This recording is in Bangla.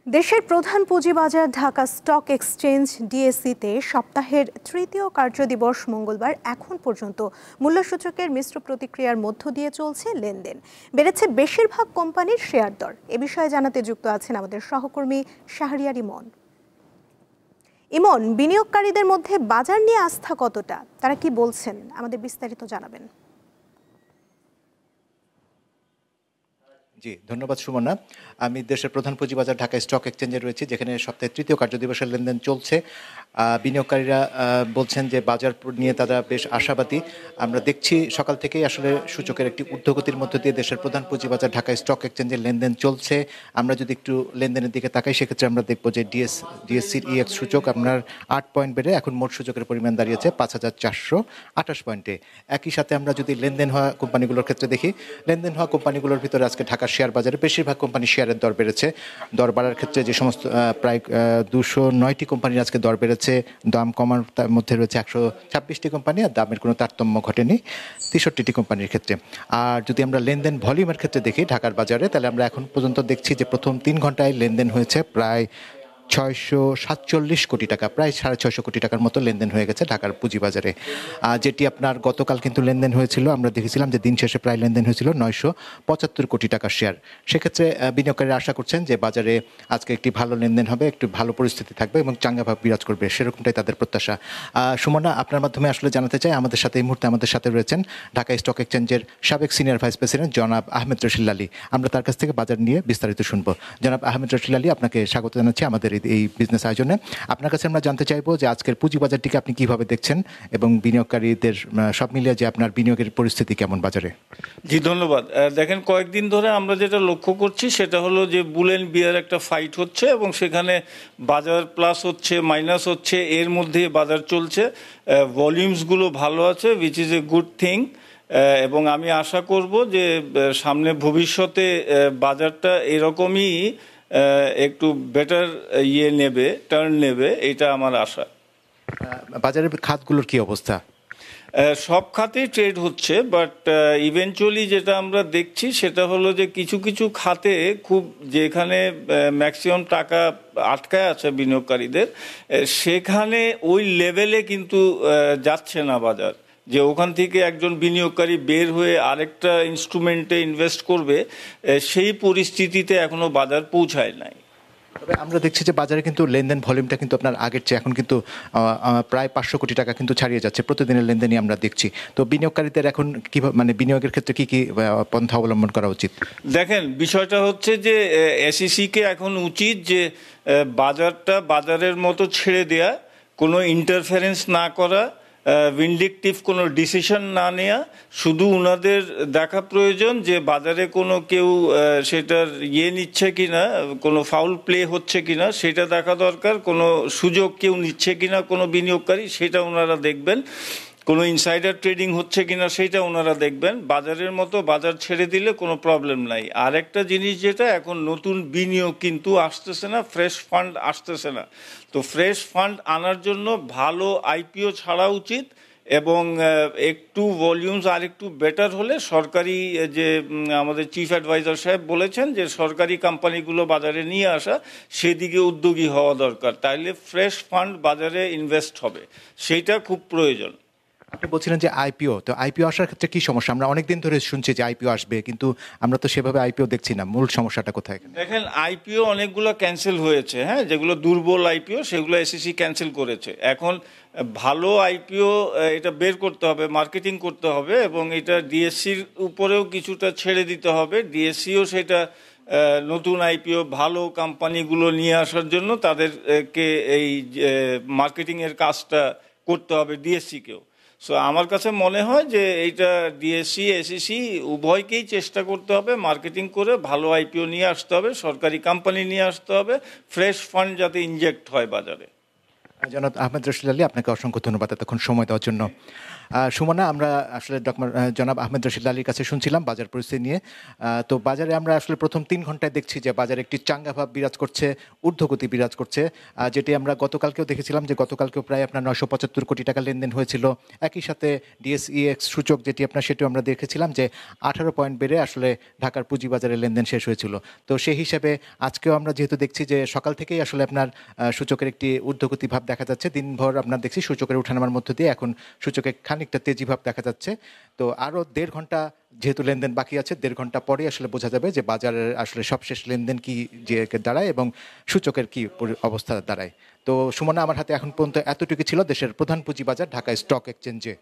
দেশের প্রধান পুঁজিবাজার ঢাকা স্টক এক্সচেঞ্জ ডিএসইতে সপ্তাহের তৃতীয় কার্যদিবস মঙ্গলবার এখন পর্যন্ত মূল্যসূচকের মিশ্র প্রতিক্রিয়ার মধ্য দিয়ে চলছে লেনদেন। বেড়েছে বেশিরভাগ কোম্পানির শেয়ার দর। এ বিষয়ে জানাতে যুক্ত আছেন আমাদের সহকর্মী শাহরিয়ার ইমন। ইমন, বিনিয়োগকারীদের মধ্যে বাজার নিয়ে আস্থা কতটা, তারা কি বলছেন, আমাদের বিস্তারিত জানাবেন। জি, ধন্যবাদ সুমনা। আমি দেশের প্রধান পুঁজিবাজার ঢাকা স্টক এক্সচেঞ্জে রয়েছি, যেখানে সপ্তাহের তৃতীয় কার্যদিবসের লেনদেন চলছে। বিনিয়োগকারীরা বলছেন যে বাজার নিয়ে তারা বেশ আশাবাদী। আমরা দেখছি সকাল থেকেই আসলে সূচকের একটি ঊর্ধ্বগতির মধ্য দিয়ে দেশের প্রধান পুঁজিবাজার ঢাকা স্টক এক্সচেঞ্জের লেনদেন চলছে। আমরা যদি একটু লেনদেনের দিকে তাকাই, সেক্ষেত্রে আমরা দেখব যে ডিএসসির ইএক্স সূচক আপনার 8 পয়েন্ট বেড়ে এখন মোট সূচকের পরিমাণ দাঁড়িয়েছে 5,428 পয়েন্টে। একই সাথে আমরা যদি লেনদেন হওয়া কোম্পানিগুলোর ক্ষেত্রে দেখি, লেনদেন হওয়া কোম্পানিগুলোর ভিতরে আজকে ঢাকা শেয়ার বাজারে বেশিরভাগ কোম্পানির শেয়ারের দর বেড়েছে। দর বাড়ার ক্ষেত্রে যে সমস্ত প্রায় 209টি কোম্পানির আজকে দর বেড়েছে। দাম কমার মধ্যে রয়েছে 126টি কোম্পানি, আর দামের কোনো তারতম্য ঘটেনি 63টি কোম্পানির ক্ষেত্রে। আর যদি আমরা লেনদেন ভলিউমের ক্ষেত্রে দেখি ঢাকার বাজারে, তাহলে আমরা এখন পর্যন্ত দেখছি যে প্রথম 3 ঘন্টায় লেনদেন হয়েছে প্রায় 647 কোটি টাকা, প্রায় 650 কোটি টাকার মতো লেনদেন হয়ে গেছে ঢাকার পুঁজিবাজারে। যেটি আপনার গতকাল কিন্তু লেনদেন হয়েছিল, আমরা দেখেছিলাম যে দিন শেষে প্রায় লেনদেন হয়েছিল 975 কোটি টাকার শেয়ার। সেক্ষেত্রে বিনিয়োগকারীরা আশা করছেন যে বাজারে আজকে একটি ভালো লেনদেন হবে, একটু ভালো পরিস্থিতি থাকবে এবং চাঙ্গাভাব বিরাজ করবে, সেরকমটাই তাদের প্রত্যাশা। সুমনা, আপনার মাধ্যমে আসলে জানাতে চাই, আমাদের সাথে এই মুহূর্তে আমাদের সাথে রয়েছেন ঢাকা স্টক এক্সচেঞ্জের সাবেক সিনিয়র ভাইস প্রেসিডেন্ট জনাব আহমেদ রশিদ আলী। আমরা তার কাছ থেকে বাজার নিয়ে বিস্তারিত শুনবো। জনাব আহমেদ রশিদ আলী, আপনাকে স্বাগত জানাচ্ছি আমাদের এই বিজনেস আয়োজনে। আপনার কাছে আমরা জানতে চাইবো যে আজকের পুঁজিবাজারটিকে আপনি কিভাবে দেখছেন এবং বিনিয়োগকারীদের সব মিলিয়ে যে আপনার বিনিয়োগের পরিস্থিতি কেমন বাজারে। জি, ধন্যবাদ। দেখেন, কয়েকদিন ধরে আমরা যেটা লক্ষ্য করছি সেটা হলো যে বুল এন্ড বিয়ার একটা ফাইট হচ্ছে এবং সেখানে বাজার প্লাস হচ্ছে মাইনাস হচ্ছে, এর মধ্যে বাজার চলছে। ভলিউমসগুলো ভালো আছে, which is a good thing. এবং আমি আশা করব যে সামনে ভবিষ্যতে বাজারটা এরকমই একটু বেটার টার্ন নেবে, এটা আমার আশা। বাজারের খাতগুলোর কি অবস্থা? সব খাতেই ট্রেড হচ্ছে, বাট ইভেনচুয়ালি যেটা আমরা দেখছি সেটা হলো যে কিছু কিছু খাতে খুব, যেখানে ম্যাক্সিমাম টাকা আটকায় আছে বিনিয়োগকারীদের, সেখানে ওই লেভেলে কিন্তু যাচ্ছে না বাজার, যে ওখান থেকে একজন বিনিয়োগকারী বের হয়ে আরেকটা ইনস্ট্রুমেন্টে ইনভেস্ট করবে, সেই পরিস্থিতিতে এখনো বাজার পৌঁছায় নাই। তবে আমরা দেখছি যে বাজারে কিন্তু লেনদেন ভলিউমটা কিন্তু আপনার আগের চেয়ে এখন কিন্তু প্রায় 500 কোটি টাকা কিন্তু ছাড়িয়ে যাচ্ছে প্রতিদিনের লেনদেনই আমরা দেখছি। তো বিনিয়োগকারীদের এখন কিভাবে, মানে বিনিয়োগের ক্ষেত্রে কি কি পন্থা অবলম্বন করা উচিত? দেখেন, বিষয়টা হচ্ছে যে এসইসিকে এখন উচিত যে বাজারটা বাজারের মতো ছেড়ে দেয়া, কোনো ইন্টারফারেন্স না করা, ভিন্ডিকটিভ কোনো ডিসিশন না নেওয়া। শুধু ওনাদের দেখা প্রয়োজন যে বাজারে কোনো কেউ সেটার নিচ্ছে কিনা, কোনো ফাউল প্লে হচ্ছে কিনা সেটা দেখা দরকার। কোনো সুযোগ কেউ নিচ্ছে কিনা কোনো বিনিয়োগকারী, সেটা ওনারা দেখবেন। কোনো ইনসাইডার ট্রেডিং হচ্ছে কিনা সেটা ওনারা দেখবেন। বাজারের মতো বাজার ছেড়ে দিলে কোনো প্রবলেম নাই। আর একটা জিনিস, যেটা এখন নতুন বিনিয়োগ কিন্তু আসতেছে না, ফ্রেশ ফান্ড আসতেছে না। তো ফ্রেশ ফান্ড আনার জন্য ভালো আইপিও ছাড়া উচিত, এবং একটু ভলিউমস আর একটু বেটার হলে সরকারি, যে আমাদের চিফ অ্যাডভাইজার সাহেব বলেছেন যে সরকারি কোম্পানিগুলো বাজারে নিয়ে আসা, সেদিকে উদ্যোগী হওয়া দরকার। তাইলে ফ্রেশ ফান্ড বাজারে ইনভেস্ট হবে, সেইটা খুব প্রয়োজন। আপনি বলছিলেন যে আইপিও, তো আইপিও আসার ক্ষেত্রে কি সমস্যা? আমরা অনেকদিন ধরে শুনছি যে আইপিও আসবে, কিন্তু আমরা তো সেভাবে আইপিও দেখছি না। মূল সমস্যাটা কোথায়? দেখেন, আইপিও অনেকগুলো ক্যান্সেল হয়েছে, হ্যাঁ, যেগুলো দুর্বল আইপিও সেগুলো এসইসি ক্যান্সেল করেছে। এখন ভালো আইপিও এটা বের করতে হবে, মার্কেটিং করতে হবে, এবং এটা ডিএসসির উপরেও কিছুটা ছেড়ে দিতে হবে। ডিএসসিও সেটা নতুন আইপিও ভালো কোম্পানিগুলো নিয়ে আসার জন্য তাদেরকে এই মার্কেটিংয়ের কাজটা করতে হবে ডিএসসিকেও। সো আমার কাছে মনে হয় যে এইটা ডিএসসি এসইসি উভয়কেই চেষ্টা করতে হবে, মার্কেটিং করে ভালো আইপিও নিয়ে আসতে হবে, সরকারি কোম্পানি নিয়ে আসতে হবে, ফ্রেশ ফান্ড যাতে ইনজেক্ট হয় বাজারে। জনাব আহমেদ রশিদ আলী, আপনাকে অসংখ্য ধন্যবাদ এতক্ষণ সময় দেওয়ার জন্য। সুমনা, আমরা আসলে জনাব আহমেদ রশিদ আলীর কাছে শুনছিলাম বাজার পরিস্থিতি নিয়ে। তো বাজারে আমরা আসলে প্রথম 3 ঘন্টায় দেখছি যে বাজারে একটি চাঙ্গা ভাব বিরাজ করছে, ঊর্ধ্বগতি বিরাজ করছে, যেটি আমরা গতকালকেও দেখেছিলাম যে গতকালকেও প্রায় আপনার 975 কোটি টাকা লেনদেন হয়েছিল। একই সাথে ডিএসইএক্স সূচক যেটি আপনার, সেটিও আমরা দেখেছিলাম যে 18 পয়েন্ট বেড়ে আসলে ঢাকার পুঁজিবাজারে লেনদেন শেষ হয়েছিল। তো সেই হিসাবে আজকেও আমরা যেহেতু দেখছি যে সকাল থেকেই আসলে আপনার সূচকের একটি ঊর্ধ্বগতি ভাব দেখা যাচ্ছে। দিনভর আপনার দেখছি সূচকের ওঠানামার মধ্য দিয়ে এখন সূচকে খানিকটা তেজি ভাব দেখা যাচ্ছে। তো আরও 1.5 ঘন্টা যেহেতু লেনদেন বাকি আছে, 1.5 ঘন্টা পরে আসলে বোঝা যাবে যে বাজারের আসলে সবশেষ লেনদেন কি যে দাঁড়ায় এবং সূচকের কি অবস্থা দাঁড়ায়। তো সুমনা, আমার হাতে এখন পর্যন্ত এতটুকু ছিল দেশের প্রধান পুঁজিবাজার ঢাকা স্টক এক্সচেঞ্জে।